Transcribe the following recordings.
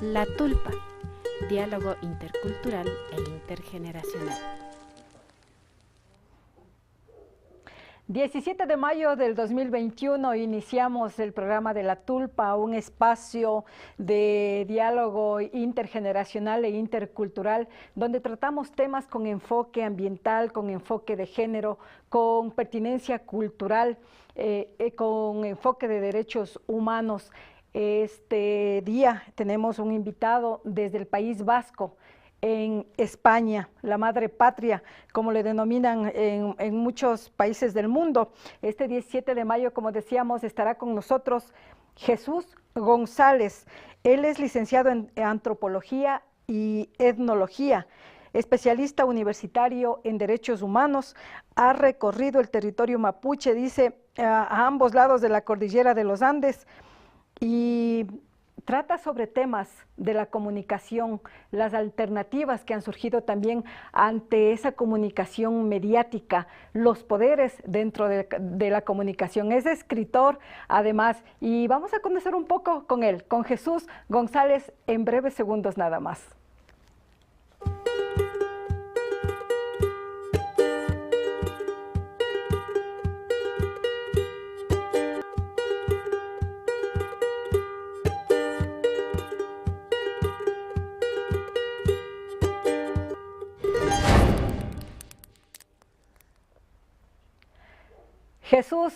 La Tulpa, diálogo intercultural e intergeneracional. 17 de mayo del 2021 iniciamos el programa de La Tulpa, un espacio de diálogo intergeneracional e intercultural donde tratamos temas con enfoque ambiental, con enfoque de género, con pertinencia cultural, con enfoque de derechos humanos. Este día tenemos un invitado desde el País Vasco, en España, la madre patria, como le denominan en muchos países del mundo. Este 17 de mayo, como decíamos, estará con nosotros Jesús González. Él es licenciado en antropología y etnología, especialista universitario en derechos humanos, ha recorrido el territorio mapuche, dice, a ambos lados de la cordillera de los Andes, y trata sobre temas de la comunicación, las alternativas que han surgido también ante esa comunicación mediática, los poderes dentro de la comunicación. Es escritor además, y vamos a conocer un poco con él, con Jesús González, en breves segundos nada más. Jesús,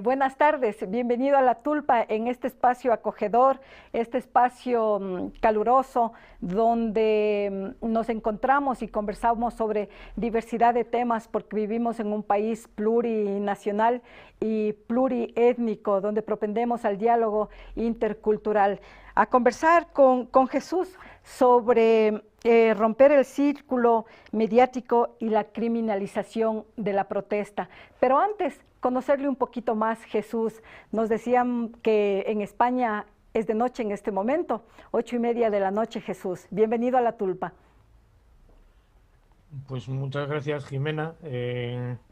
buenas tardes, bienvenido a La Tulpa en este espacio acogedor, este espacio caluroso donde nos encontramos y conversamos sobre diversidad de temas porque vivimos en un país plurinacional y pluriétnico donde propendemos al diálogo intercultural. A conversar con Jesús sobre romper el círculo mediático y la criminalización de la protesta. Pero antes, conocerle un poquito más, Jesús. Nos decían que en España es de noche en este momento, 8:30 de la noche, Jesús. Bienvenido a La Tulpa. Pues muchas gracias, Jimena.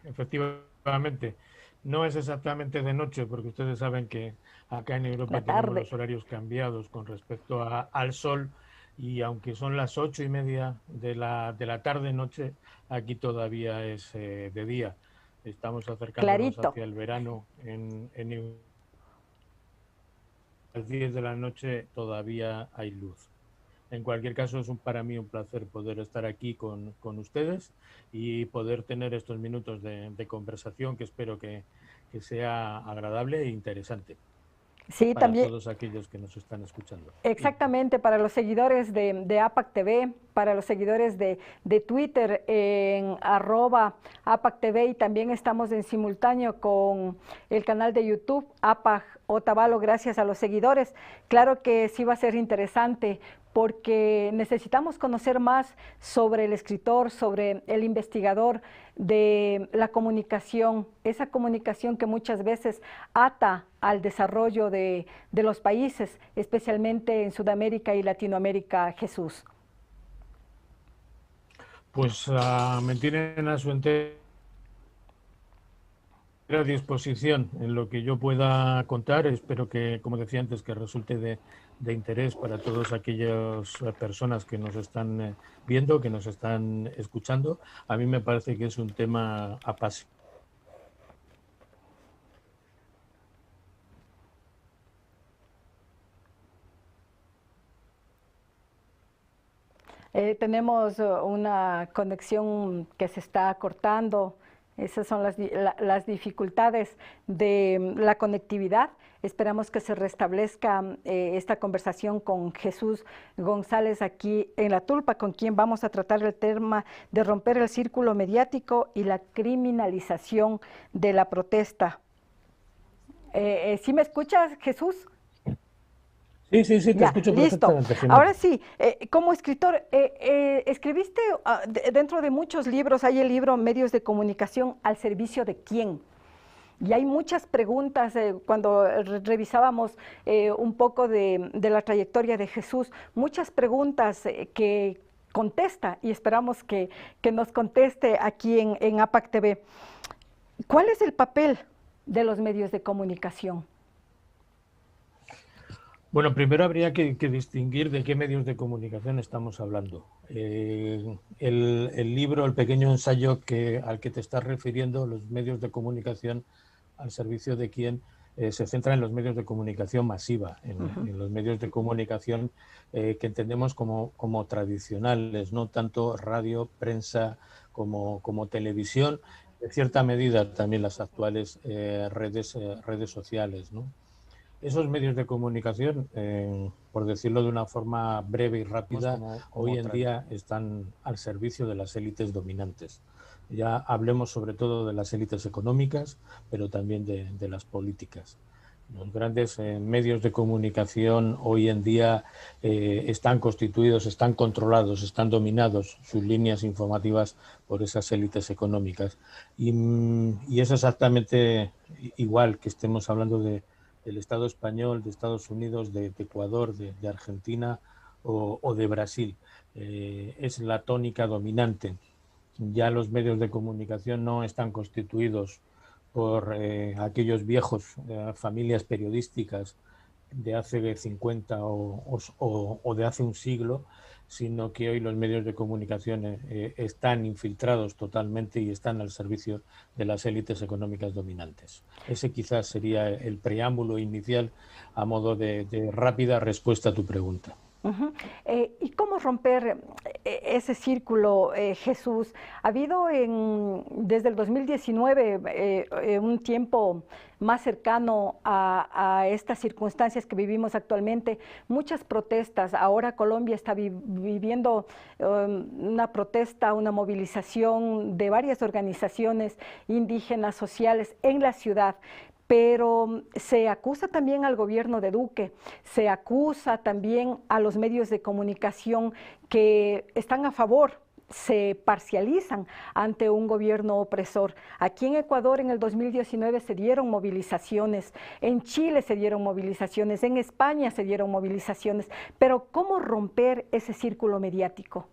Efectivamente, no es exactamente de noche, porque ustedes saben que acá en Europa tenemos los horarios cambiados con respecto al sol, y aunque son las 8:30 de la tarde-noche, aquí todavía es de día. Estamos acercándonos hacia el verano en a las 10 de la noche todavía hay luz. En cualquier caso, es para mí un placer poder estar aquí con ustedes y poder tener estos minutos de conversación que espero que sea agradable e interesante. Sí, para también, todos aquellos que nos están escuchando. Exactamente, para los seguidores de APAC TV, para los seguidores de Twitter en @APAC TV, y también estamos en simultáneo con el canal de YouTube APAC Otavalo, gracias a los seguidores. Claro que sí va a ser interesante porque necesitamos conocer más sobre el escritor, sobre el investigador de la comunicación, esa comunicación que muchas veces ata al desarrollo de los países, especialmente en Sudamérica y Latinoamérica, Jesús. Pues me tienen a su entera disposición en lo que yo pueda contar. Espero que, como decía antes, que resulte de interés para todas aquellas personas que nos están viendo, que nos están escuchando. A mí me parece que es un tema apasionante. Tenemos una conexión que se está cortando. Esas son las dificultades de la conectividad. Esperamos que se restablezca esta conversación con Jesús González aquí en La Tulpa, con quien vamos a tratar el tema de romper el círculo mediático y la criminalización de la protesta. ¿Sí me escuchas, Jesús? Sí, te escucho perfectamente. Listo. Ahora sí, como escritor, escribiste dentro de muchos libros, hay el libro Medios de Comunicación al servicio de quién. Y hay muchas preguntas, cuando revisábamos un poco de la trayectoria de Jesús, muchas preguntas que contesta, y esperamos que nos conteste aquí en APAC TV. ¿Cuál es el papel de los medios de comunicación? Bueno, primero habría que distinguir de qué medios de comunicación estamos hablando. El libro, el pequeño ensayo al que te estás refiriendo, los medios de comunicación al servicio de quién, se centra en los medios de comunicación masiva, en los medios de comunicación que entendemos como tradicionales, no tanto radio, prensa como televisión, en cierta medida también las actuales redes sociales, ¿no? Esos medios de comunicación, por decirlo de una forma breve y rápida, hoy en día están al servicio de las élites dominantes. Ya hablemos sobre todo de las élites económicas, pero también de las políticas. Los grandes medios de comunicación hoy en día están constituidos, están controlados, están dominados sus líneas informativas por esas élites económicas. Y es exactamente igual que estemos hablando del Estado español, de Estados Unidos, de Ecuador, de Argentina o de Brasil. Es la tónica dominante. Ya los medios de comunicación no están constituidos por aquellos viejos familias periodísticas de hace 50 o de hace un siglo, sino que hoy los medios de comunicación están infiltrados totalmente y están al servicio de las élites económicas dominantes. Ese quizás sería el preámbulo inicial a modo de rápida respuesta a tu pregunta. ¿Y cómo romper ese círculo, Jesús? Ha habido desde el 2019 un tiempo más cercano a estas circunstancias que vivimos actualmente, muchas protestas. Ahora Colombia está viviendo una protesta, una movilización de varias organizaciones indígenas sociales en la ciudad. Pero se acusa también al gobierno de Duque, se acusa también a los medios de comunicación que están a favor, se parcializan ante un gobierno opresor. Aquí en Ecuador en el 2019 se dieron movilizaciones, en Chile se dieron movilizaciones, en España se dieron movilizaciones, pero ¿cómo romper ese círculo mediático?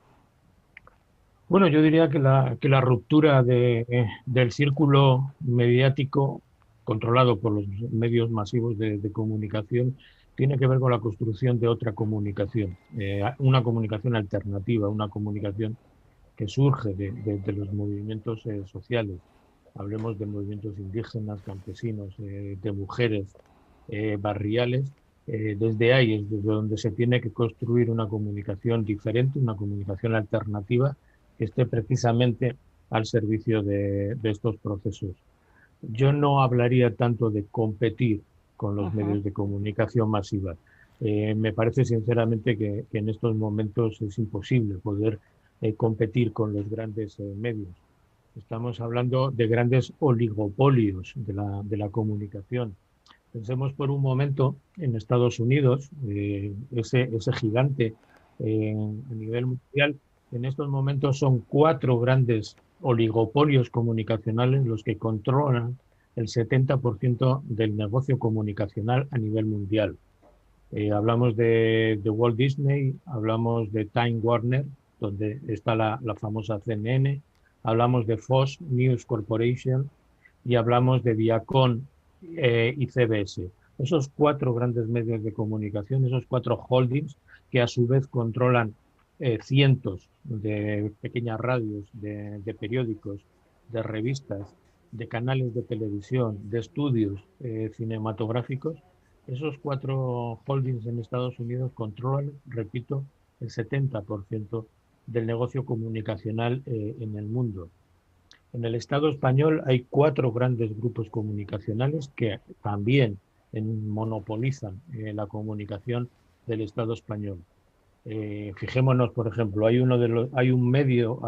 Bueno, yo diría que la ruptura del círculo mediático controlado por los medios masivos de comunicación, tiene que ver con la construcción de otra comunicación, una comunicación alternativa, una comunicación que surge de los movimientos sociales. Hablemos de movimientos indígenas, campesinos, de mujeres, barriales. Desde ahí es desde donde se tiene que construir una comunicación diferente, una comunicación alternativa que esté precisamente al servicio de estos procesos. Yo no hablaría tanto de competir con los medios de comunicación masiva. Me parece sinceramente que en estos momentos es imposible poder competir con los grandes medios. Estamos hablando de grandes oligopolios de la comunicación. Pensemos por un momento en Estados Unidos, ese gigante a nivel mundial. En estos momentos son 4 grandes oligopolios comunicacionales los que controlan el 70% del negocio comunicacional a nivel mundial. Hablamos de Walt Disney, hablamos de Time Warner, donde está la famosa CNN, hablamos de Fox News Corporation y hablamos de Viacom y CBS. Esos 4 grandes medios de comunicación, esos 4 holdings que a su vez controlan cientos de pequeñas radios, de periódicos, de revistas, de canales de televisión, de estudios cinematográficos. Esos 4 holdings en Estados Unidos controlan, repito, el 70% del negocio comunicacional en el mundo. En el Estado español hay 4 grandes grupos comunicacionales que también monopolizan la comunicación del Estado español. Fijémonos, por ejemplo, hay un medio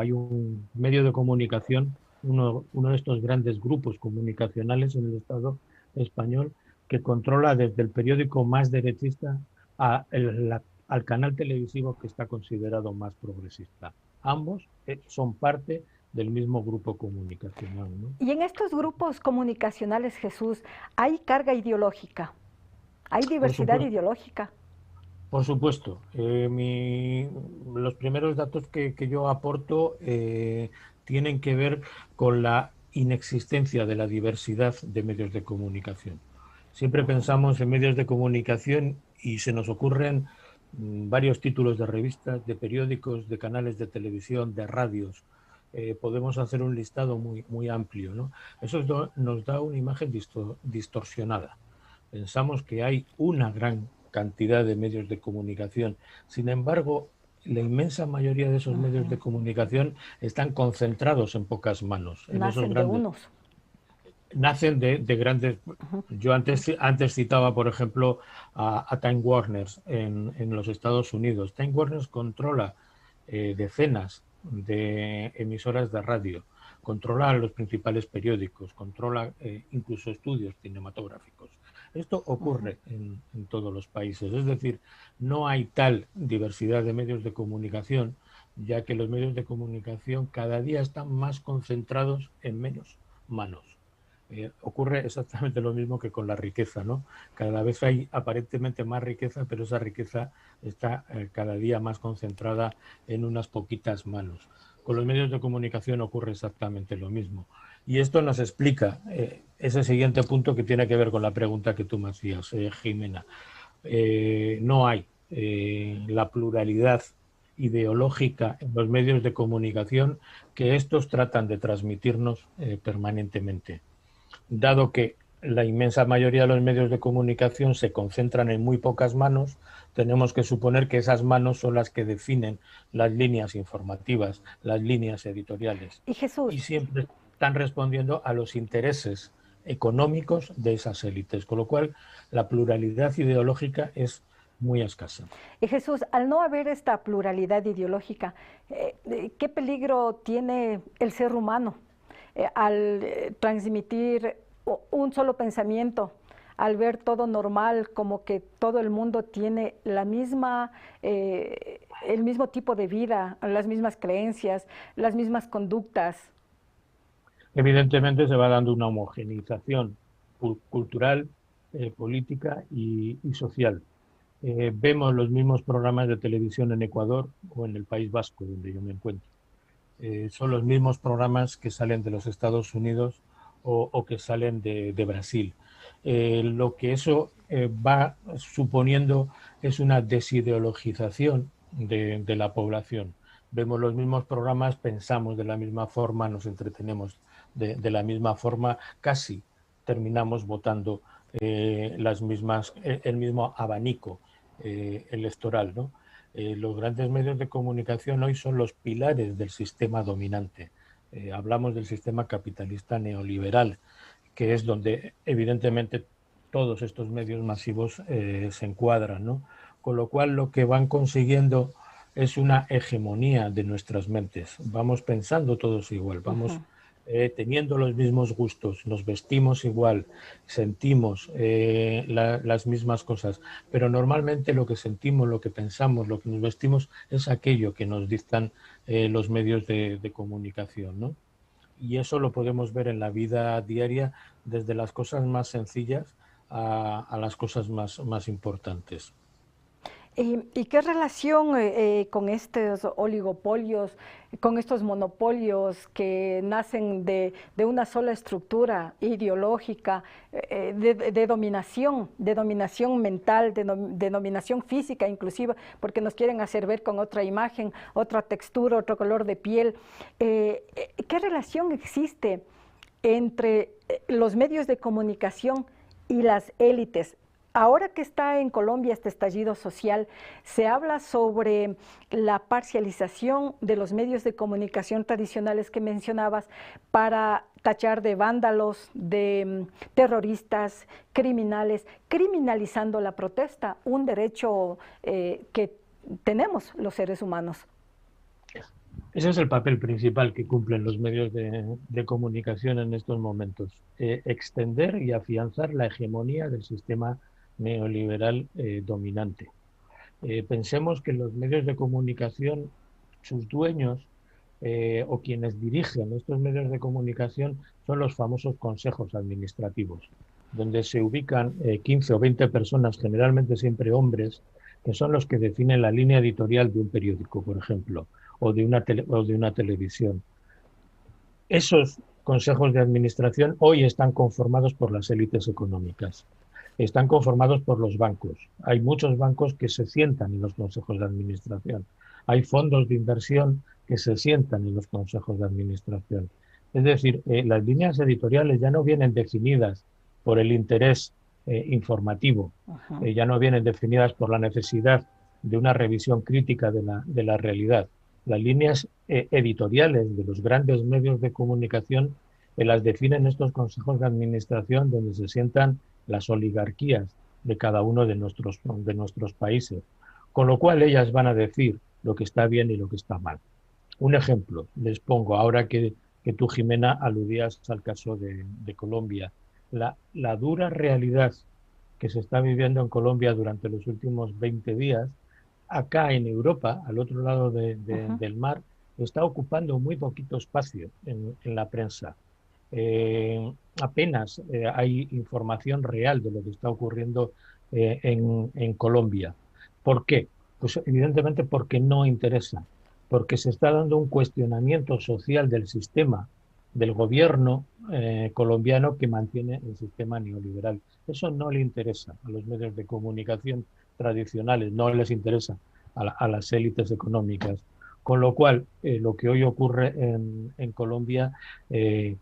de comunicación, uno de estos grandes grupos comunicacionales en el Estado español que controla desde el periódico más derechista al canal televisivo que está considerado más progresista. Ambos son parte del mismo grupo comunicacional, ¿no? Y en estos grupos comunicacionales, Jesús, ¿hay carga ideológica? ¿Hay diversidad ideológica? Por supuesto. Los primeros datos que yo aporto tienen que ver con la inexistencia de la diversidad de medios de comunicación. Siempre pensamos en medios de comunicación y se nos ocurren varios títulos de revistas, de periódicos, de canales de televisión, de radios. Podemos hacer un listado muy amplio, ¿no? Eso nos da una imagen distorsionada. Pensamos que hay una gran cantidad de medios de comunicación. Sin embargo, la inmensa mayoría de esos medios de comunicación están concentrados en pocas manos. Nacen de unos. Nacen de grandes... Yo antes citaba, por ejemplo, a Time Warner en los Estados Unidos. Time Warner controla decenas de emisoras de radio, controla los principales periódicos, controla incluso estudios cinematográficos. Esto ocurre en todos los países, es decir, no hay tal diversidad de medios de comunicación, ya que los medios de comunicación cada día están más concentrados en menos manos. Ocurre exactamente lo mismo que con la riqueza, ¿no? Cada vez hay aparentemente más riqueza, pero esa riqueza está cada día más concentrada en unas poquitas manos. Con los medios de comunicación ocurre exactamente lo mismo. Y esto nos explica ese siguiente punto que tiene que ver con la pregunta que tú me hacías, Jimena. No hay la pluralidad ideológica en los medios de comunicación que estos tratan de transmitirnos permanentemente. Dado que la inmensa mayoría de los medios de comunicación se concentran en muy pocas manos, tenemos que suponer que esas manos son las que definen las líneas informativas, las líneas editoriales. Y siempre están respondiendo a los intereses económicos de esas élites, con lo cual la pluralidad ideológica es muy escasa. Y Jesús, al no haber esta pluralidad ideológica, ¿qué peligro tiene el ser humano al transmitir un solo pensamiento, al ver todo normal, como que todo el mundo tiene el mismo tipo de vida, las mismas creencias, las mismas conductas? Evidentemente se va dando una homogeneización cultural, política y social. Vemos los mismos programas de televisión en Ecuador o en el País Vasco, donde yo me encuentro. Son los mismos programas que salen de los Estados Unidos o que salen de Brasil. Lo que eso va suponiendo es una desideologización de la población. Vemos los mismos programas, pensamos de la misma forma, nos entretenemos de la misma forma, casi terminamos votando el mismo abanico electoral, ¿no? Los grandes medios de comunicación hoy son los pilares del sistema dominante. Hablamos del sistema capitalista neoliberal, que es donde evidentemente todos estos medios masivos se encuadran, ¿no? Con lo cual lo que van consiguiendo es una hegemonía de nuestras mentes. Vamos pensando todos igual, vamos teniendo los mismos gustos, nos vestimos igual, sentimos las mismas cosas, pero normalmente lo que sentimos, lo que pensamos, lo que nos vestimos es aquello que nos dictan los medios de comunicación, ¿no? Y eso lo podemos ver en la vida diaria, desde las cosas más sencillas a las cosas más importantes. ¿Y qué relación con estos oligopolios, con estos monopolios que nacen de una sola estructura ideológica, de dominación mental, de dominación física inclusive, porque nos quieren hacer ver con otra imagen, otra textura, otro color de piel? ¿Qué relación existe entre los medios de comunicación y las élites? Ahora que está en Colombia este estallido social, se habla sobre la parcialización de los medios de comunicación tradicionales que mencionabas para tachar de vándalos, de terroristas, criminales, criminalizando la protesta, un derecho que tenemos los seres humanos. Ese es el papel principal que cumplen los medios de comunicación en estos momentos, extender y afianzar la hegemonía del sistema neoliberal dominante. Pensemos que los medios de comunicación, sus dueños o quienes dirigen estos medios de comunicación son los famosos consejos administrativos, donde se ubican 15 o 20 personas, generalmente siempre hombres, que son los que definen la línea editorial de un periódico, por ejemplo, o de una televisión. Esos consejos de administración hoy están conformados por las élites económicas. están conformados por los bancos. Hay muchos bancos que se sientan en los consejos de administración. Hay fondos de inversión que se sientan en los consejos de administración. Es decir, las líneas editoriales ya no vienen definidas por el interés informativo, ya no vienen definidas por la necesidad de una revisión crítica de la realidad. Las líneas editoriales de los grandes medios de comunicación las definen estos consejos de administración donde se sientan las oligarquías de cada uno de nuestros países. Con lo cual ellas van a decir lo que está bien y lo que está mal. Un ejemplo, les pongo, ahora que tú, Jimena, aludías al caso de Colombia. La dura realidad que se está viviendo en Colombia durante los últimos 20 días, acá en Europa, al otro lado del mar, está ocupando muy poquito espacio en la prensa. Apenas hay información real de lo que está ocurriendo en Colombia. ¿Por qué? Pues evidentemente porque no interesa, porque se está dando un cuestionamiento social del sistema, del gobierno colombiano que mantiene el sistema neoliberal. Eso no le interesa a los medios de comunicación tradicionales, no les interesa a las élites económicas. Con lo cual, lo que hoy ocurre en Colombia, en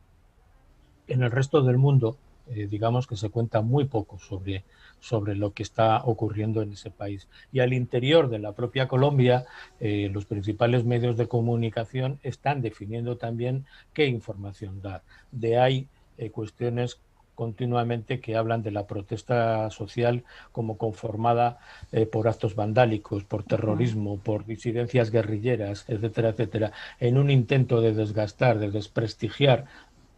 el resto del mundo, digamos que se cuenta muy poco sobre lo que está ocurriendo en ese país. Y al interior de la propia Colombia, los principales medios de comunicación están definiendo también qué información da. De ahí cuestiones continuamente que hablan de la protesta social como conformada por actos vandálicos, por terrorismo, por disidencias guerrilleras, etcétera, etcétera, en un intento de desgastar, de desprestigiar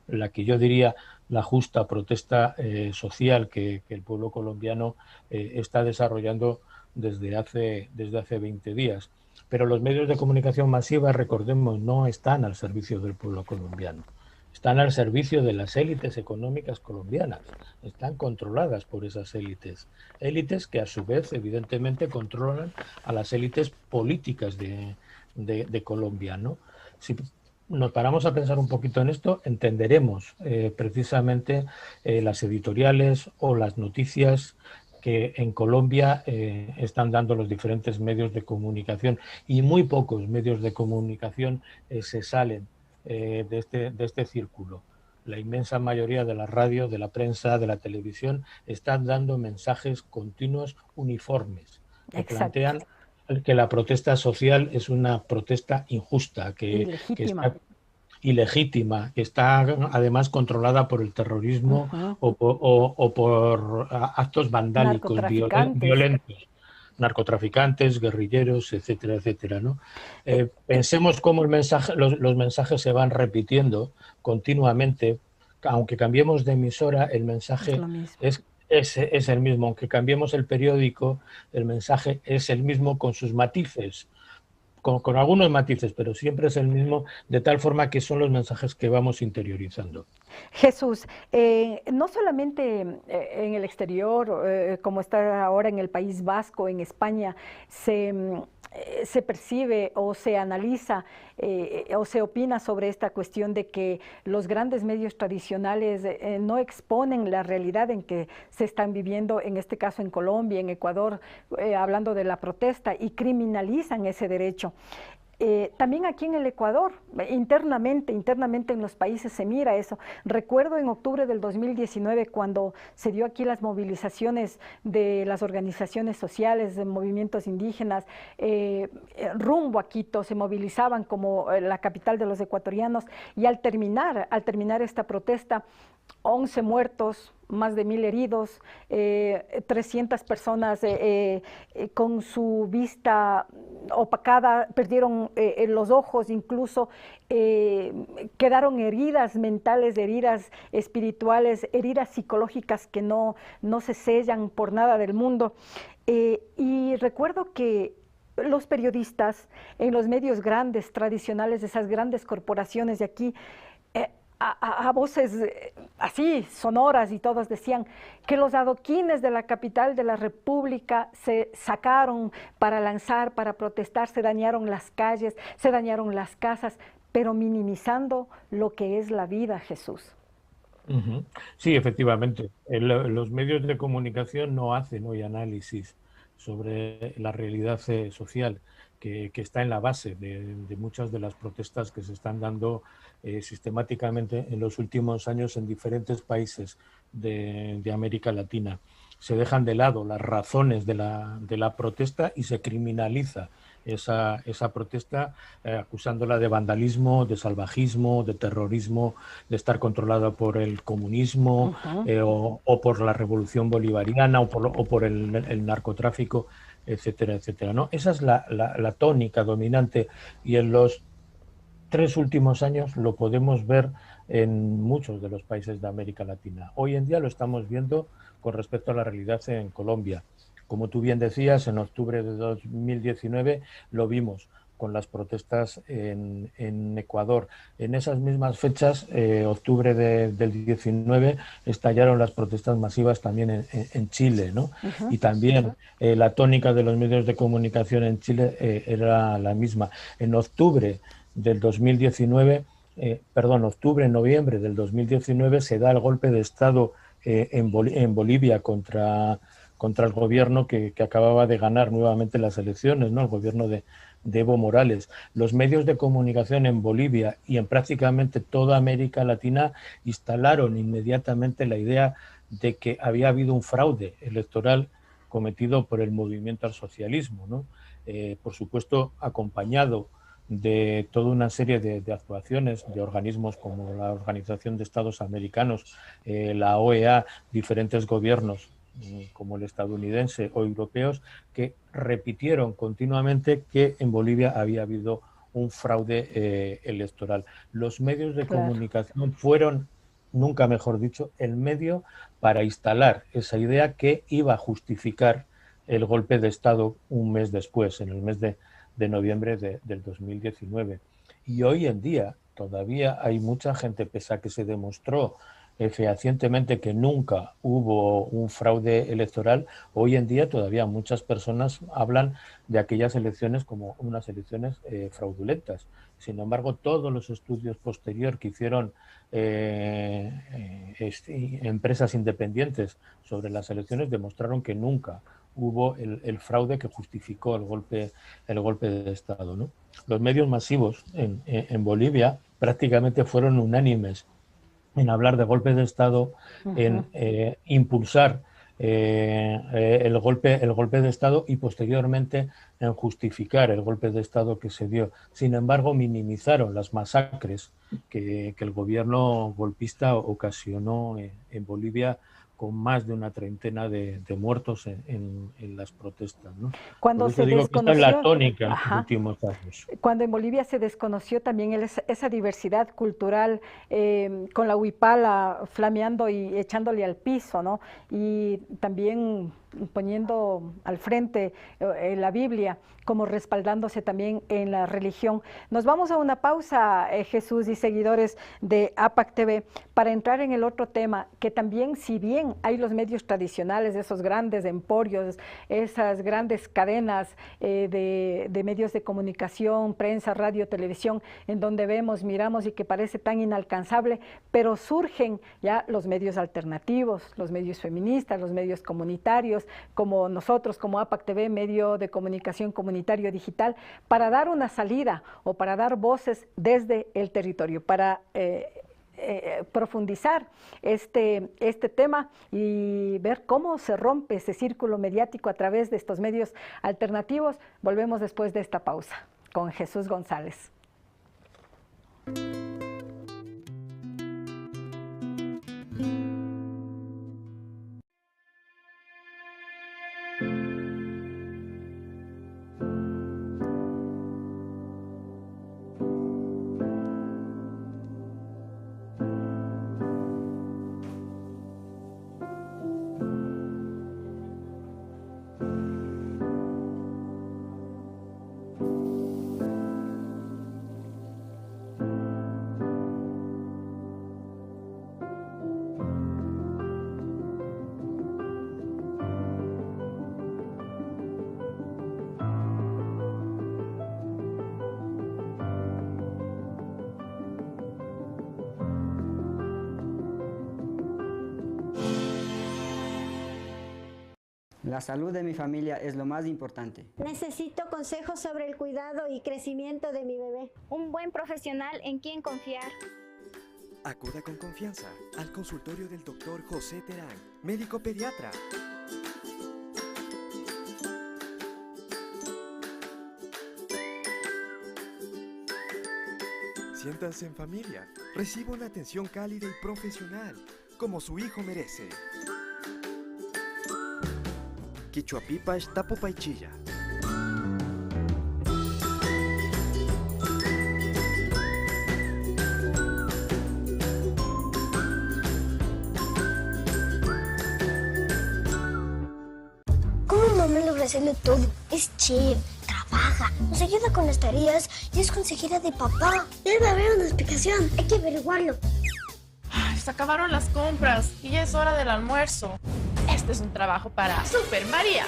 la que yo diría la justa protesta social que el pueblo colombiano está desarrollando desde hace 20 días. Pero los medios de comunicación masiva, recordemos, no están al servicio del pueblo colombiano. Están al servicio de las élites económicas colombianas. Están controladas por esas élites. Élites que a su vez, evidentemente, controlan a las élites políticas de Colombia, ¿no? Si nos paramos a pensar un poquito en esto, entenderemos precisamente las editoriales o las noticias que en Colombia están dando los diferentes medios de comunicación, y muy pocos medios de comunicación se salen de este círculo. La inmensa mayoría de la radio, de la prensa, de la televisión están dando mensajes continuos uniformes que plantean que la protesta social es una protesta injusta, que está ilegítima, que está además controlada por el terrorismo o por actos vandálicos, violentos, narcotraficantes, guerrilleros, etcétera, etcétera, ¿no? Pensemos cómo los mensajes se van repitiendo continuamente. Aunque cambiemos de emisora, el mensaje es el mismo. Aunque cambiemos el periódico, el mensaje es el mismo con sus matices, con algunos matices, pero siempre es el mismo, de tal forma que son los mensajes que vamos interiorizando. Jesús, no solamente en el exterior, como está ahora en el País Vasco, en España, se percibe o se analiza o se opina sobre esta cuestión de que los grandes medios tradicionales no exponen la realidad en que se están viviendo, en este caso en Colombia, en Ecuador, hablando de la protesta, y criminalizan ese derecho. También aquí en el Ecuador, internamente en los países se mira eso. Recuerdo en octubre del 2019 cuando se dio aquí las movilizaciones de las organizaciones sociales, de movimientos indígenas, rumbo a Quito, se movilizaban como la capital de los ecuatorianos, y al terminar esta protesta, 11 muertos, más de 1000 heridos, 300 personas con su vista opacada, perdieron los ojos, incluso quedaron heridas mentales, heridas espirituales, heridas psicológicas que no se sellan por nada del mundo. Y recuerdo que los periodistas en los medios grandes, tradicionales de esas grandes corporaciones de aquí, a voces así sonoras y todos decían que los adoquines de la capital de la República se sacaron para lanzar, para protestar, se dañaron las calles, se dañaron las casas, pero minimizando lo que es la vida, Jesús. Ujú. Sí, efectivamente. Los medios de comunicación no hacen hoy análisis sobre la realidad social que está en la base de muchas de las protestas que se están dando sistemáticamente en los últimos años en diferentes países de América Latina. Se dejan de lado las razones de la protesta y se criminaliza esa protesta acusándola de vandalismo, de salvajismo, de terrorismo, de estar controlada por el comunismo o por la revolución bolivariana o por el narcotráfico, etcétera, etcétera, ¿no? Esa es la tónica dominante y en los 3 últimos años lo podemos ver en muchos de los países de América Latina. Hoy en día lo estamos viendo con respecto a la realidad en Colombia. Como tú bien decías, en octubre de 2019 lo vimos con las protestas en Ecuador. En esas mismas fechas, octubre del 19, estallaron las protestas masivas también en Chile, ¿no? Y también la tónica de los medios de comunicación en Chile era la misma. En octubre del 2019, noviembre del 2019, se da el golpe de Estado en Bolivia contra el gobierno que acababa de ganar nuevamente las elecciones, ¿no? El gobierno de Evo Morales. Los medios de comunicación en Bolivia y en prácticamente toda América Latina instalaron inmediatamente la idea de que había habido un fraude electoral cometido por el movimiento al socialismo, ¿no? Por supuesto, acompañado de toda una serie de actuaciones de organismos como la Organización de Estados Americanos, la OEA, diferentes gobiernos como el estadounidense o europeos, que repitieron continuamente que en Bolivia había habido un fraude electoral. Los medios de Claro. comunicación fueron, nunca mejor dicho, el medio para instalar esa idea que iba a justificar el golpe de Estado un mes después, en el mes de noviembre del 2019. Y hoy en día todavía hay mucha gente, pese a que se demostró fehacientemente que nunca hubo un fraude electoral, hoy en día todavía muchas personas hablan de aquellas elecciones como unas elecciones fraudulentas. Sin embargo, todos los estudios posteriores que hicieron empresas independientes sobre las elecciones demostraron que nunca hubo el fraude que justificó el golpe de Estado, ¿no? Los medios masivos en Bolivia prácticamente fueron unánimes en hablar de golpe de Estado, en impulsar el golpe de Estado y posteriormente en justificar el golpe de Estado que se dio. Sin embargo, minimizaron las masacres que el gobierno golpista ocasionó en Bolivia con más de una treintena de muertos en las protestas, ¿no? Por Cuando eso se digo que esta es la desconoció, tónica en los ajá, últimos años. cuando en Bolivia se desconoció también esa diversidad cultural, con la huipala flameando y echándole al piso, ¿no? Y también poniendo al frente la Biblia, como respaldándose también en la religión. Nos vamos a una pausa, Jesús y seguidores de APAC TV, para entrar en el otro tema, que también, si bien hay los medios tradicionales, esos grandes emporios, esas grandes cadenas de medios de comunicación, prensa, radio, televisión, en donde vemos, miramos y que parece tan inalcanzable, pero surgen ya los medios alternativos, los medios feministas, los medios comunitarios, como nosotros, como APAC TV, medio de comunicación comunitario digital, para dar una salida o para dar voces desde el territorio, para profundizar este tema y ver cómo se rompe ese círculo mediático a través de estos medios alternativos. Volvemos después de esta pausa con Jesús González. La salud de mi familia es lo más importante. Necesito consejos sobre el cuidado y crecimiento de mi bebé. Un buen profesional en quien confiar. Acuda con confianza al consultorio del Dr. José Terán, médico pediatra. Siéntanse en familia. Reciba una atención cálida y profesional, como su hijo merece. Quichuapipash Tapopaichilla. ¿Cómo mamá logra hacerlo todo? Es chef, trabaja, nos ayuda con las tareas y es consejera de papá. Debe haber una explicación, hay que averiguarlo. Se acabaron las compras y ya es hora del almuerzo. Este es un trabajo para Super María.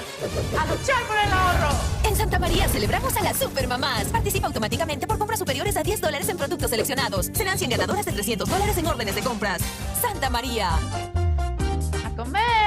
¡A luchar por el ahorro! En Santa María celebramos a las Supermamás. Participa automáticamente por compras superiores a $10 en productos seleccionados. Serán 100 ganadoras de $300 en órdenes de compras. Santa María. ¡A comer!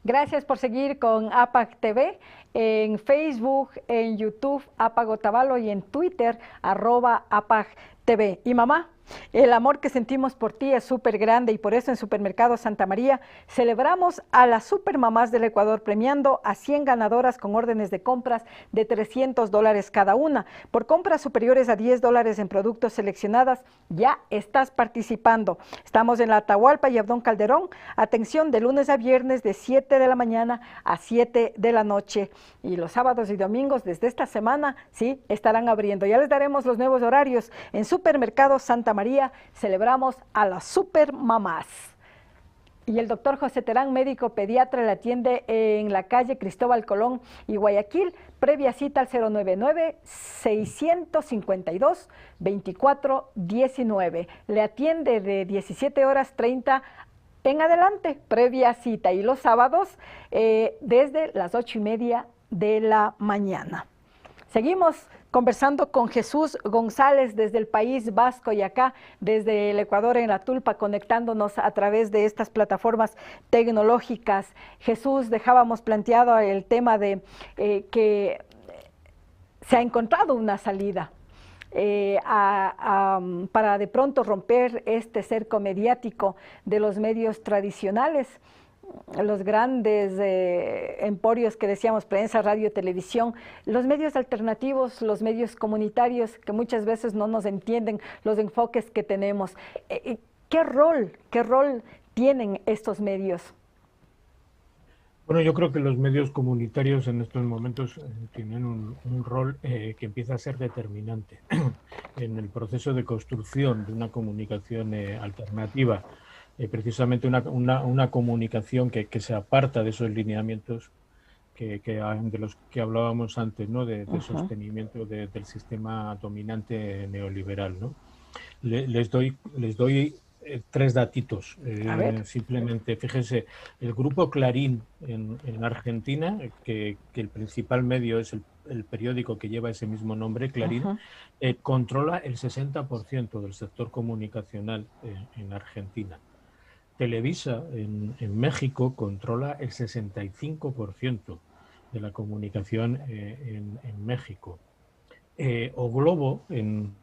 Gracias por seguir con APAG TV, en Facebook, en YouTube, APAG Otavalo y en Twitter, @APAG TV. Y mamá, el amor que sentimos por ti es súper grande y por eso en Supermercado Santa María celebramos a las supermamás del Ecuador premiando a 100 ganadoras con órdenes de compras de $300 cada una. Por compras superiores a $10 en productos seleccionados, ya estás participando. Estamos en la Atahualpa y Abdón Calderón. Atención de lunes a viernes de 7 de la mañana a 7 de la noche. Y los sábados y domingos desde esta semana, sí, estarán abriendo. Ya les daremos los nuevos horarios. En Supermercado Santa María celebramos a las supermamás. Y el doctor José Terán, médico pediatra, le atiende en la calle Cristóbal Colón y Guayaquil. Previa cita al 099-652-2419. Le atiende de 17:30 en adelante, previa cita. Y los sábados desde las 8:30 de la mañana. Seguimos conversando con Jesús González desde el País Vasco y acá desde el Ecuador en La Tulpa, conectándonos a través de estas plataformas tecnológicas. Jesús, dejábamos planteado el tema de que se ha encontrado una salida para de pronto romper este cerco mediático de los medios tradicionales. Los grandes emporios que decíamos, prensa, radio, televisión, los medios alternativos, los medios comunitarios que muchas veces no nos entienden los enfoques que tenemos. ¿Qué rol tienen estos medios? Bueno, yo creo que los medios comunitarios en estos momentos tienen un rol que empieza a ser determinante en el proceso de construcción de una comunicación alternativa. Precisamente una comunicación que se aparta de esos lineamientos de los que hablábamos antes, ¿no? de sostenimiento del sistema dominante neoliberal, ¿no? Les doy 3 datitos. Simplemente, fíjense, el grupo Clarín en Argentina, que el principal medio es el periódico que lleva ese mismo nombre, Clarín, controla el 60% del sector comunicacional en Argentina. Televisa en México controla el 65% de la comunicación en México. O Globo en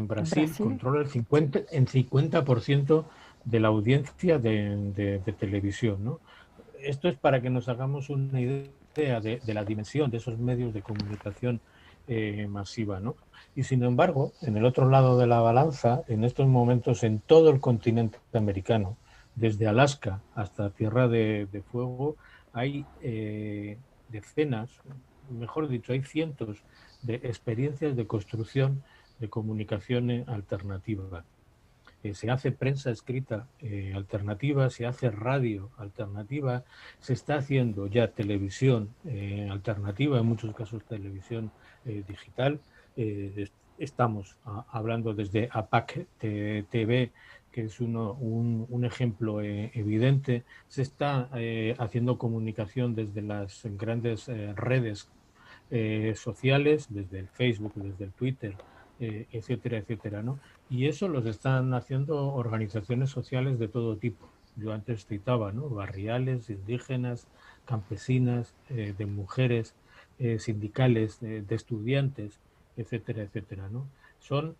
Brasil controla el 50% de la audiencia de televisión, ¿no? Esto es para que nos hagamos una idea idea de la dimensión de esos medios de comunicación masiva, ¿no? Y sin embargo, en el otro lado de la balanza, en estos momentos en todo el continente americano, desde Alaska hasta Tierra de Fuego, hay decenas, mejor dicho, hay cientos de experiencias de construcción de comunicación alternativa. Se hace prensa escrita alternativa, se hace radio alternativa, se está haciendo ya televisión alternativa, en muchos casos televisión digital. Estamos hablando desde APAC TV, que es un ejemplo evidente. Se está haciendo comunicación desde las grandes redes sociales, desde el Facebook, desde el Twitter, etcétera, etcétera, ¿no? Y eso los están haciendo organizaciones sociales de todo tipo. Yo antes citaba, ¿no? Barriales, indígenas, campesinas, de mujeres, sindicales, de estudiantes, etcétera, etcétera, ¿no? Son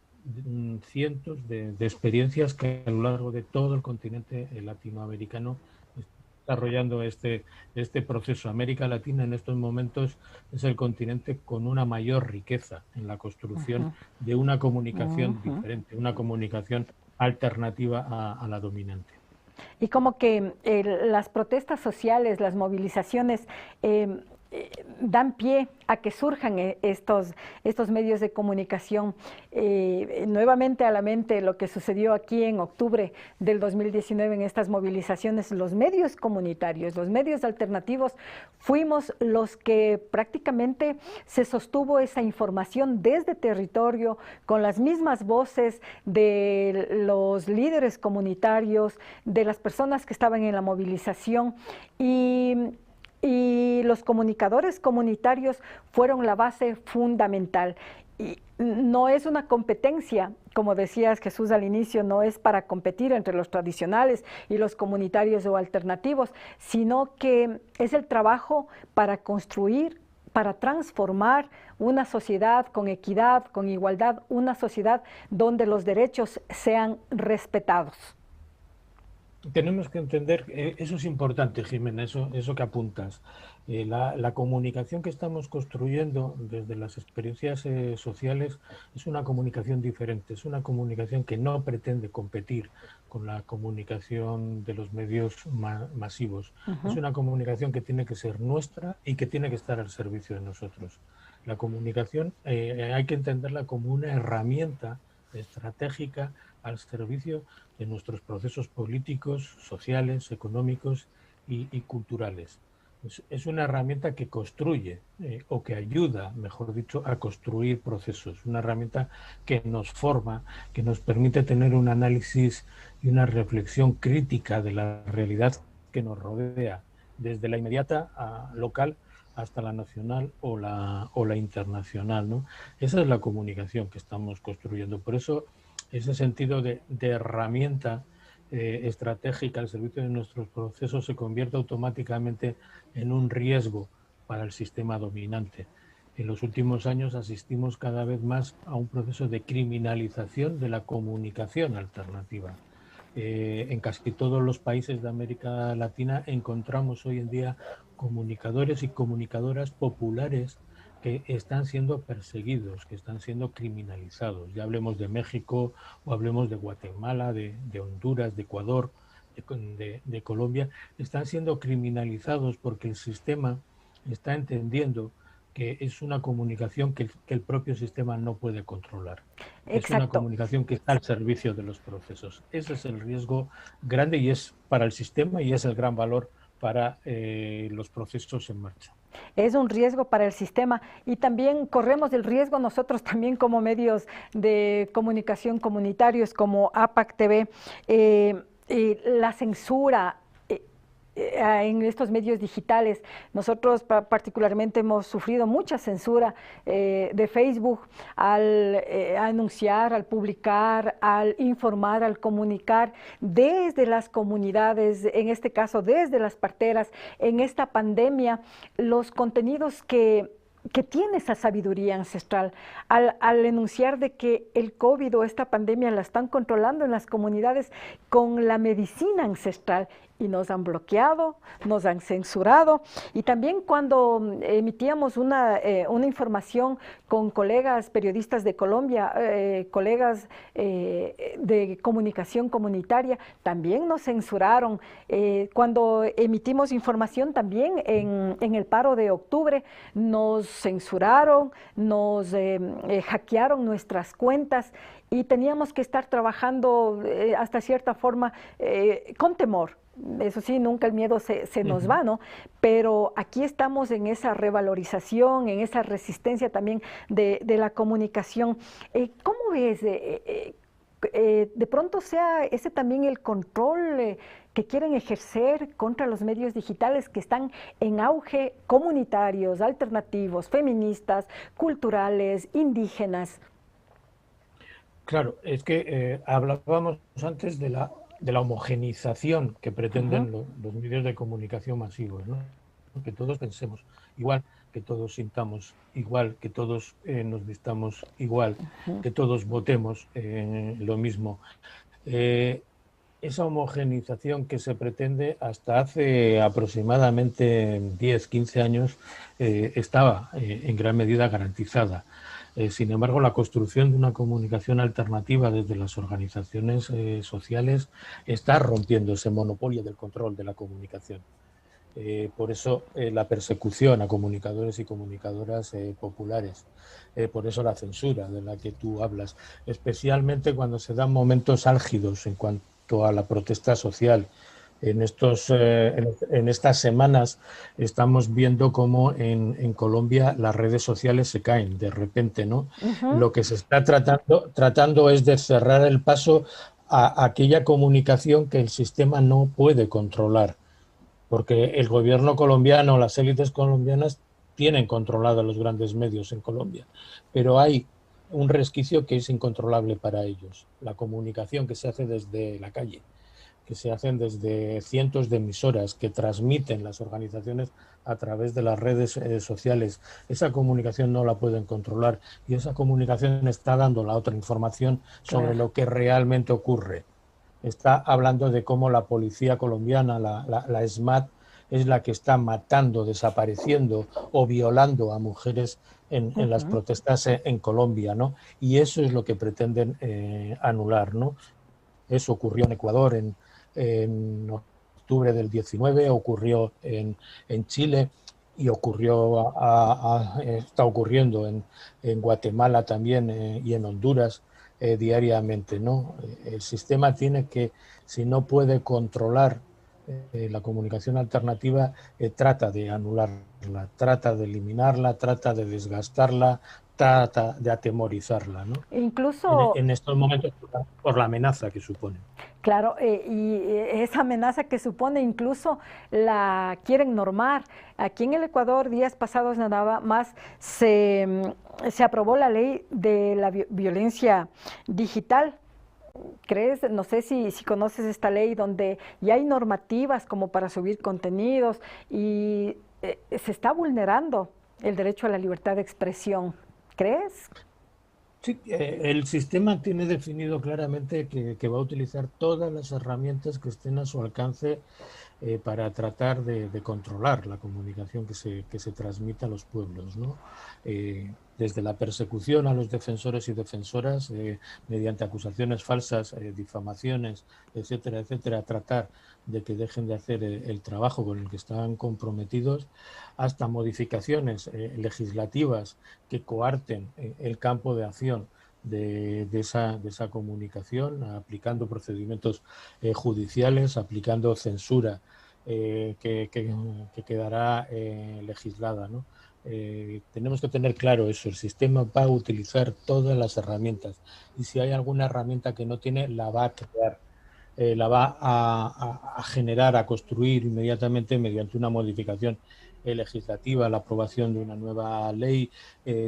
cientos de experiencias que a lo largo de todo el continente latinoamericano desarrollando este proceso. América Latina en estos momentos es el continente con una mayor riqueza en la construcción de una comunicación diferente, una comunicación alternativa a la dominante. Y como que las protestas sociales, las movilizaciones dan pie a que surjan estos medios de comunicación. Nuevamente a la mente lo que sucedió aquí en octubre del 2019 en estas movilizaciones, los medios comunitarios, los medios alternativos, fuimos los que prácticamente se sostuvo esa información desde territorio, con las mismas voces de los líderes comunitarios, de las personas que estaban en la movilización, y los comunicadores comunitarios fueron la base fundamental. Y no es una competencia, como decías Jesús al inicio, no es para competir entre los tradicionales y los comunitarios o alternativos, sino que es el trabajo para construir, para transformar una sociedad con equidad, con igualdad, una sociedad donde los derechos sean respetados. Tenemos que entender, eso es importante, Jimena, eso que apuntas. La comunicación que estamos construyendo desde las experiencias sociales es una comunicación diferente, es una comunicación que no pretende competir con la comunicación de los medios masivos. Es una comunicación que tiene que ser nuestra y que tiene que estar al servicio de nosotros. La comunicación hay que entenderla como una herramienta estratégica al servicio de nuestros procesos políticos, sociales, económicos y culturales. Es una herramienta que construye o que ayuda, mejor dicho, a construir procesos. Una herramienta que nos forma, que nos permite tener un análisis y una reflexión crítica de la realidad que nos rodea, desde la inmediata local hasta la nacional o la internacional, ¿no? Esa es la comunicación que estamos construyendo. Por eso ese sentido de herramienta estratégica al servicio de nuestros procesos se convierte automáticamente en un riesgo para el sistema dominante. En los últimos años asistimos cada vez más a un proceso de criminalización de la comunicación alternativa. En casi todos los países de América Latina encontramos hoy en día comunicadores y comunicadoras populares que están siendo perseguidos, que están siendo criminalizados. Ya hablemos de México o hablemos de Guatemala, de Honduras, de Ecuador, de Colombia. Están siendo criminalizados porque el sistema está entendiendo que es una comunicación que el propio sistema no puede controlar. Exacto. Es una comunicación que está al servicio de los procesos. Ese es el riesgo grande y es para el sistema y es el gran valor para los procesos en marcha. Es un riesgo para el sistema y también corremos el riesgo nosotros también como medios de comunicación comunitarios como APAC TV, la censura en estos medios digitales. Nosotros particularmente hemos sufrido mucha censura de Facebook al anunciar, al publicar, al informar, al comunicar desde las comunidades, en este caso desde las parteras, en esta pandemia, los contenidos que tiene esa sabiduría ancestral, al enunciar de que el COVID o esta pandemia la están controlando en las comunidades con la medicina ancestral y nos han bloqueado, nos han censurado, y también cuando emitíamos una información con colegas periodistas de Colombia, colegas de comunicación comunitaria, también nos censuraron. Cuando emitimos información también en el paro de octubre, nos censuraron, nos hackearon nuestras cuentas y teníamos que estar trabajando hasta cierta forma con temor. Eso sí, nunca el miedo se nos va, ¿no? Pero aquí estamos en esa revalorización, en esa resistencia también de la comunicación. ¿Cómo ves? De pronto sea ese también el control que quieren ejercer contra los medios digitales que están en auge, comunitarios, alternativos, feministas, culturales, indígenas. Claro, es que hablábamos antes de la homogenización que pretenden los medios de comunicación masivos, ¿no? Que todos pensemos igual, que todos sintamos igual, que todos nos vistamos igual, que todos votemos lo mismo. Esa homogenización que se pretende hasta hace aproximadamente 10, 15 años estaba en gran medida garantizada. Sin embargo, la construcción de una comunicación alternativa desde las organizaciones sociales está rompiendo ese monopolio del control de la comunicación. Por eso la persecución a comunicadores y comunicadoras populares, por eso la censura de la que tú hablas, especialmente cuando se dan momentos álgidos en cuanto a la protesta social. En estas semanas estamos viendo cómo en Colombia las redes sociales se caen de repente, ¿no? Lo que se está tratando es de cerrar el paso a aquella comunicación que el sistema no puede controlar, porque el gobierno colombiano, las élites colombianas tienen controlados los grandes medios en Colombia, pero hay un resquicio que es incontrolable para ellos, la comunicación que se hace desde la calle, que se hacen desde cientos de emisoras que transmiten las organizaciones a través de las redes sociales. Esa comunicación no la pueden controlar y esa comunicación está dando la otra información sobre lo que realmente ocurre. Está hablando de cómo la policía colombiana, la SMAT, es la que está matando, desapareciendo o violando a mujeres en las protestas en Colombia, ¿no? Y eso es lo que pretenden anular, ¿no? Eso ocurrió en Ecuador en octubre del 19, ocurrió en Chile y está ocurriendo en Guatemala también y en Honduras diariamente, ¿no? El sistema tiene que, si no puede controlar la comunicación alternativa, trata de anularla, trata de eliminarla, trata de desgastarla, trata de atemorizarla, ¿no? Incluso en estos momentos por la amenaza que supone. Claro, y esa amenaza que supone incluso la quieren normar. Aquí en el Ecuador, días pasados nada más, se aprobó la ley de la violencia digital. ¿Crees? No sé si conoces esta ley donde ya hay normativas como para subir contenidos y se está vulnerando el derecho a la libertad de expresión. ¿Crees? Sí, el sistema tiene definido claramente que va a utilizar todas las herramientas que estén a su alcance para tratar de controlar la comunicación que se transmite a los pueblos, ¿no? Desde la persecución a los defensores y defensoras mediante acusaciones falsas, difamaciones, etcétera, etcétera, tratar de que dejen de hacer el trabajo con el que están comprometidos, hasta modificaciones legislativas que coarten el campo de acción de esa comunicación, aplicando procedimientos judiciales, aplicando censura que quedará legislada, ¿no? Tenemos que tener claro eso, el sistema va a utilizar todas las herramientas y si hay alguna herramienta que no tiene, la va a crear. La va a generar, a construir inmediatamente mediante una modificación legislativa, la aprobación de una nueva ley,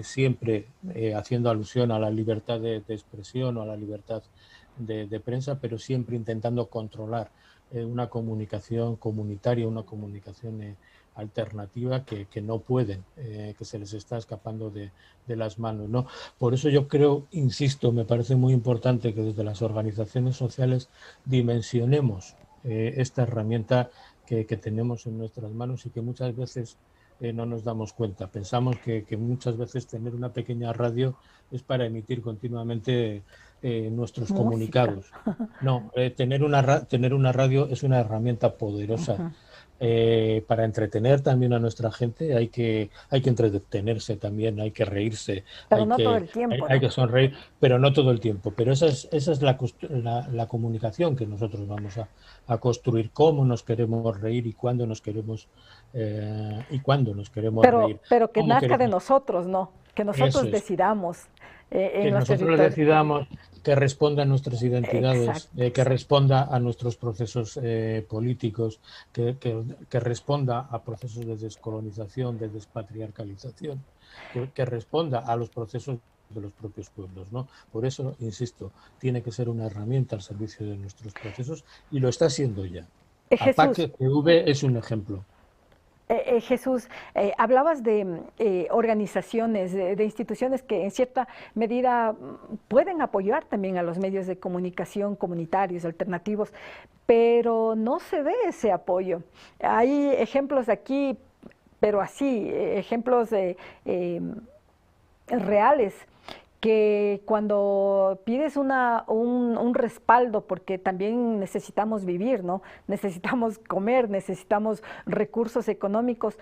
siempre haciendo alusión a la libertad de expresión o a la libertad de prensa, pero siempre intentando controlar una comunicación comunitaria, una comunicación alternativa que no pueden, que se les está escapando de las manos, ¿no? Por eso yo creo, insisto, me parece muy importante que desde las organizaciones sociales dimensionemos esta herramienta que tenemos en nuestras manos y que muchas veces no nos damos cuenta. Pensamos que muchas veces tener una pequeña radio es para emitir continuamente nuestros comunicados. No, tener una radio es una herramienta poderosa. Para entretener también a nuestra gente hay que entretenerse también, hay que reírse, pero no todo el tiempo, hay que sonreír, pero no todo el tiempo. Pero esa es la comunicación que nosotros vamos a construir, cómo nos queremos reír y cuándo nos queremos reír. Pero que nazca de nosotros, ¿no? Que nosotros decidamos. Que nosotros decidamos, que responda a nuestras identidades, que responda a nuestros procesos políticos, que responda a procesos de descolonización, de despatriarcalización, que responda a los procesos de los propios pueblos, ¿no? Por eso, insisto, tiene que ser una herramienta al servicio de nuestros procesos y lo está siendo ya. APAC-TV es un ejemplo. Jesús, hablabas de organizaciones, de instituciones que en cierta medida pueden apoyar también a los medios de comunicación comunitarios, alternativos, pero no se ve ese apoyo. Hay ejemplos aquí, pero así, ejemplos reales, que cuando pides un respaldo, porque también necesitamos vivir, ¿no? Necesitamos comer, necesitamos recursos económicos,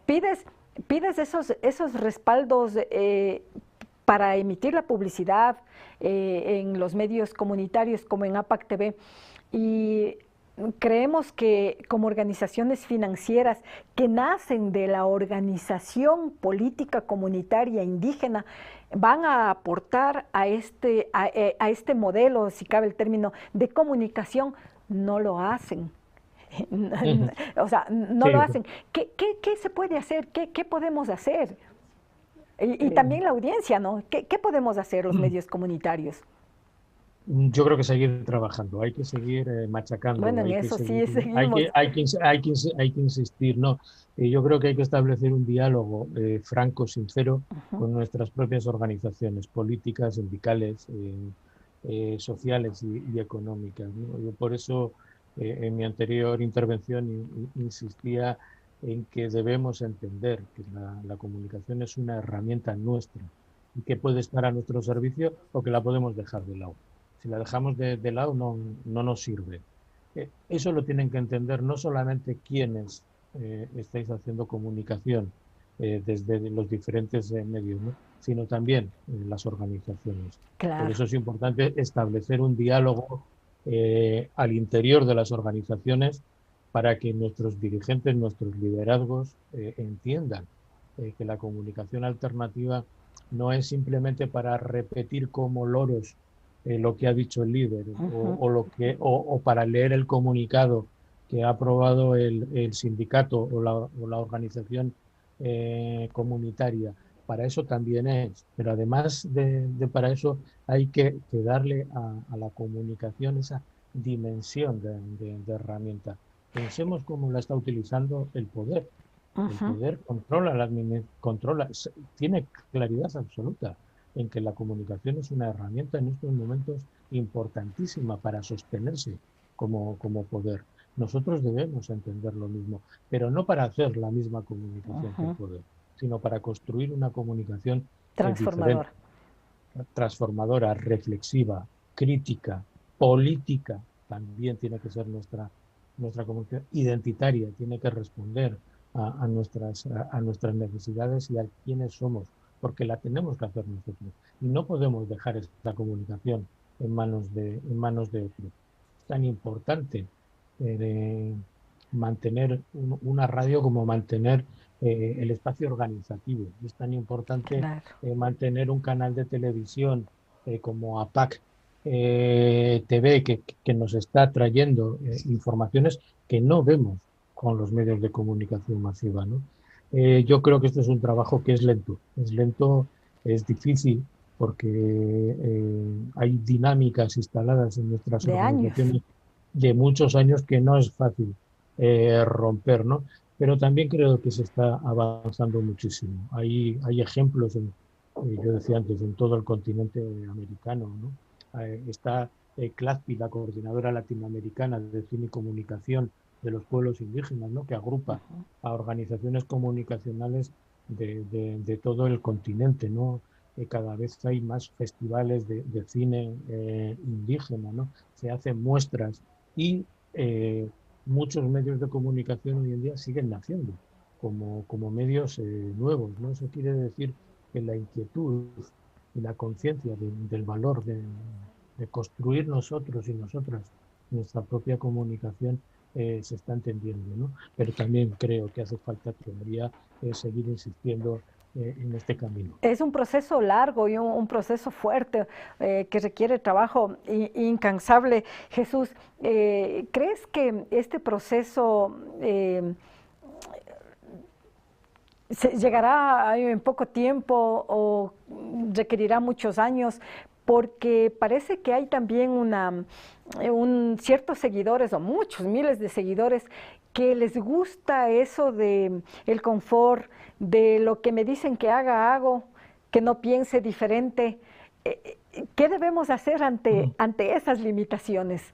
pides esos respaldos para emitir la publicidad en los medios comunitarios como en APAC-TV, y creemos que como organizaciones financieras que nacen de la organización política comunitaria indígena van a aportar a este modelo, si cabe el término, de comunicación. No lo hacen. O sea, no lo hacen. ¿Qué se puede hacer? ¿Qué podemos hacer? Y también la audiencia, ¿no? ¿Qué podemos hacer los medios comunitarios? Yo creo que seguir trabajando, hay que seguir machacando. Bueno, en eso sí seguimos. Hay que insistir, ¿no? Yo creo que hay que establecer un diálogo franco, sincero, con nuestras propias organizaciones políticas, sindicales, sociales y económicas, ¿no? Yo por eso en mi anterior intervención insistía en que debemos entender que la comunicación es una herramienta nuestra y que puede estar a nuestro servicio o que la podemos dejar de lado. Si la dejamos de lado no nos sirve. Eso lo tienen que entender no solamente quienes estáis haciendo comunicación desde los diferentes medios, ¿no? Sino también las organizaciones. Claro. Por eso es importante establecer un diálogo al interior de las organizaciones para que nuestros dirigentes, nuestros liderazgos entiendan que la comunicación alternativa no es simplemente para repetir como loros lo que ha dicho el líder o para leer el comunicado que ha aprobado el sindicato o la organización comunitaria. Para eso también es, pero además de para eso hay que darle a la comunicación esa dimensión de herramienta. Pensemos cómo la está utilizando el poder. El poder controla, tiene claridad absoluta en que la comunicación es una herramienta en estos momentos importantísima para sostenerse como poder. Nosotros debemos entender lo mismo, pero no para hacer la misma comunicación que el poder, sino para construir una comunicación transformadora, reflexiva, crítica, política. También tiene que ser nuestra comunicación identitaria, tiene que responder a nuestras necesidades y a quiénes somos, porque la tenemos que hacer nosotros. Y no podemos dejar esta comunicación en manos de otros. Es tan importante mantener una radio como mantener el espacio organizativo. Es tan importante mantener un canal de televisión como APAC TV que nos está trayendo informaciones que no vemos con los medios de comunicación masiva, ¿no? Yo creo que este es un trabajo que es lento, es difícil porque hay dinámicas instaladas en nuestras organizaciones de muchos años que no es fácil romper, ¿no? Pero también creo que se está avanzando muchísimo. Hay ejemplos, yo decía antes, en todo el continente americano, ¿no? Está CLACPI, la Coordinadora Latinoamericana de Cine y Comunicación de los Pueblos Indígenas, ¿no? Que agrupa a organizaciones comunicacionales de todo el continente, ¿no? Cada vez hay más festivales de cine indígena, ¿no? Se hacen muestras y muchos medios de comunicación hoy en día siguen naciendo como medios nuevos, ¿no? Eso quiere decir que la inquietud y la conciencia del valor de construir nosotros y nosotras nuestra propia comunicación se está entendiendo, ¿no? Pero también creo que hace falta todavía seguir insistiendo en este camino. Es un proceso largo y un proceso fuerte que requiere trabajo incansable. Jesús, ¿crees que este proceso llegará en poco tiempo o requerirá muchos años? Porque parece que hay también ciertos seguidores, o muchos, miles de seguidores, que les gusta eso de el confort, de lo que me dicen que hago, que no piense diferente. ¿Qué debemos hacer ante esas limitaciones?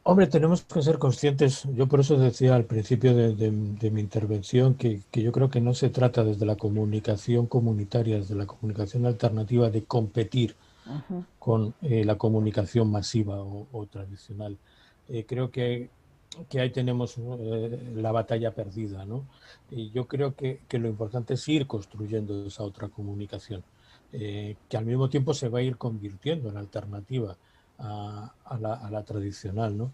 Hombre, tenemos que ser conscientes, yo por eso decía al principio de mi intervención que yo creo que no se trata desde la comunicación comunitaria, desde la comunicación alternativa, de competir con la comunicación masiva o tradicional. Creo que ahí tenemos la batalla perdida, ¿no? Y yo creo que lo importante es ir construyendo esa otra comunicación, que al mismo tiempo se va a ir convirtiendo en alternativa a la tradicional, ¿no?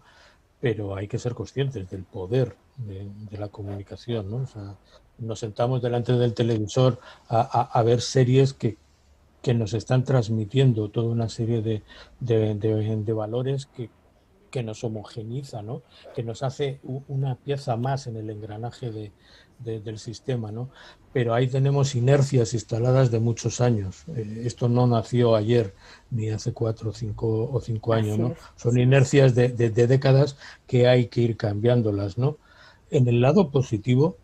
Pero hay que ser conscientes del poder de la comunicación, ¿no? O sea, nos sentamos delante del televisor a ver series que nos están transmitiendo toda una serie de valores que nos homogeniza, ¿no? Que nos hace una pieza más en el engranaje del sistema, ¿no? Pero ahí tenemos inercias instaladas de muchos años. Esto no nació ayer, ni hace 4 o 5 años, ¿no? Son inercias de décadas que hay que ir cambiándolas, ¿no? En el lado positivo,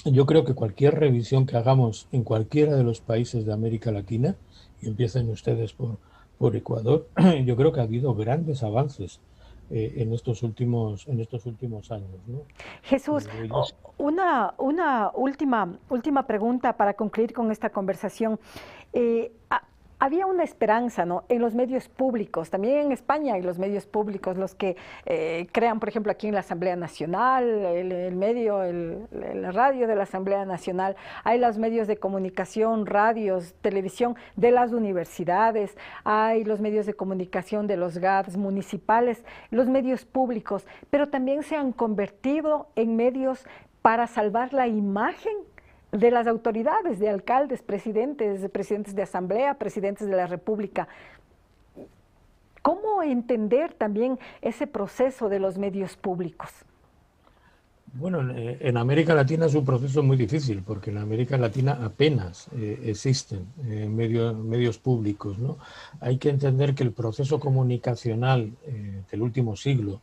yo creo que cualquier revisión que hagamos en cualquiera de los países de América Latina, y empiecen ustedes por Ecuador, yo creo que ha habido grandes avances en estos últimos años, ¿no? Jesús, una última pregunta para concluir con esta conversación. Había una esperanza, ¿no?, en los medios públicos, también en España hay los medios públicos, los que crean, por ejemplo, aquí en la Asamblea Nacional, la radio de la Asamblea Nacional, hay los medios de comunicación, radios, televisión de las universidades, hay los medios de comunicación de los GADs municipales, los medios públicos, pero también se han convertido en medios para salvar la imagen de las autoridades, de alcaldes, presidentes de asamblea, presidentes de la República. ¿Cómo entender también ese proceso de los medios públicos? Bueno, en América Latina es un proceso muy difícil, porque en América Latina apenas existen medios públicos, ¿no? Hay que entender que el proceso comunicacional del último siglo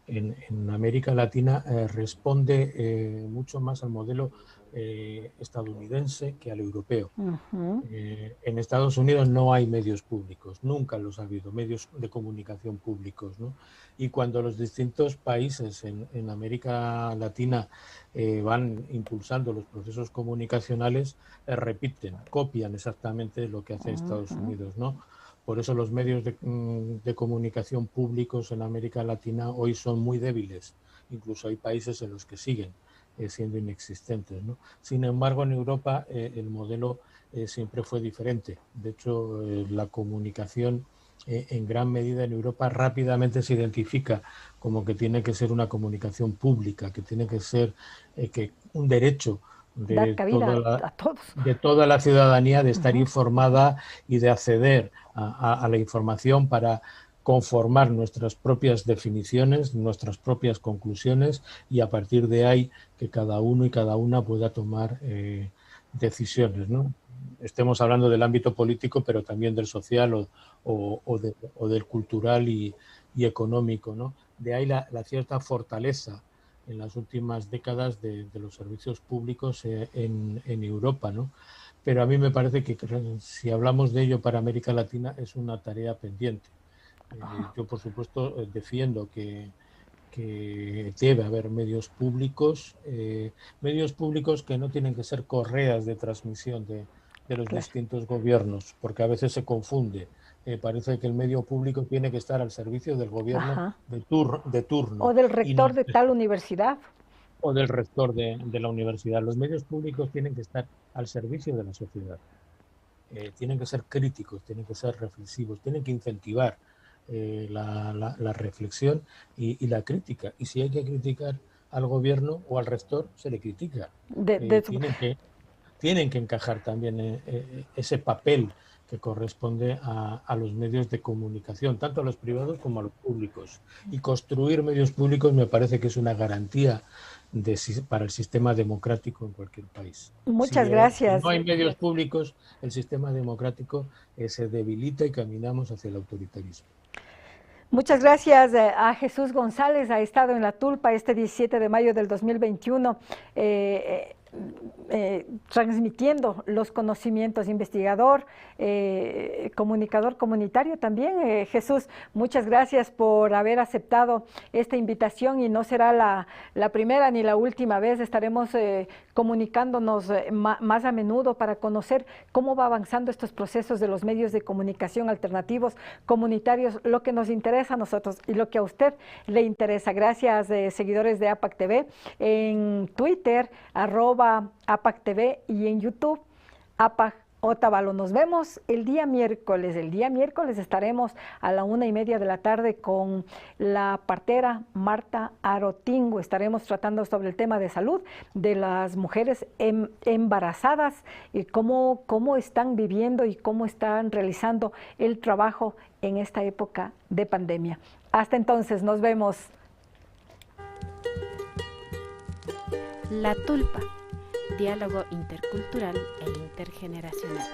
en América Latina responde mucho más al modelo estadounidense que al europeo. En Estados Unidos no hay medios públicos, nunca los ha habido, medios de comunicación públicos, ¿no? Y cuando los distintos países en América Latina van impulsando los procesos comunicacionales, copian exactamente lo que hace Estados Unidos, ¿no? Por eso los medios de comunicación públicos en América Latina hoy son muy débiles. Incluso hay países en los que siguen siendo inexistentes, ¿no? Sin embargo, en Europa el modelo siempre fue diferente. De hecho, la comunicación en gran medida en Europa rápidamente se identifica como que tiene que ser una comunicación pública, que tiene que ser un derecho de toda la ciudadanía de estar informada y de acceder a la información para conformar nuestras propias definiciones, nuestras propias conclusiones, y a partir de ahí que cada uno y cada una pueda tomar decisiones, ¿no? Estemos hablando del ámbito político, pero también del social o del cultural y económico, ¿no? De ahí la cierta fortaleza en las últimas décadas de los servicios públicos en Europa, ¿no? pero a mí me parece que si hablamos de ello para América Latina es una tarea pendiente. Yo, por supuesto, defiendo que debe haber medios públicos que no tienen que ser correas de transmisión de los distintos gobiernos, porque a veces se confunde. Parece que el medio público tiene que estar al servicio del gobierno de turno. O del rector de tal universidad. O del rector de la universidad. Los medios públicos tienen que estar al servicio de la sociedad. Tienen que ser críticos, tienen que ser reflexivos, tienen que incentivar la reflexión y la crítica. Y si hay que criticar al gobierno o al rector, se le critica. Tienen que encajar también ese papel que corresponde a los medios de comunicación, tanto a los privados como a los públicos. Y construir medios públicos me parece que es una garantía para el sistema democrático en cualquier país. Muchas gracias. Si no hay medios públicos, el sistema democrático se debilita y caminamos hacia el autoritarismo. Muchas gracias a Jesús González, ha estado en La Tulpa este 17 de mayo del 2021, transmitiendo los conocimientos, investigador, comunicador comunitario también. Jesús, muchas gracias por haber aceptado esta invitación y no será la primera ni la última vez. Estaremos comunicándonos más a menudo para conocer cómo va avanzando estos procesos de los medios de comunicación alternativos, comunitarios, lo que nos interesa a nosotros y lo que a usted le interesa. Gracias, seguidores de APAC TV, en Twitter, @APAC TV, y en YouTube, APAC Otavalo. Nos vemos el día miércoles. El día miércoles estaremos a la 1:30 de la tarde con la partera Marta Arotingo. Estaremos tratando sobre el tema de salud de las mujeres embarazadas y cómo están viviendo y cómo están realizando el trabajo en esta época de pandemia. Hasta entonces, nos vemos. La Tulpa, diálogo intercultural e intergeneracional.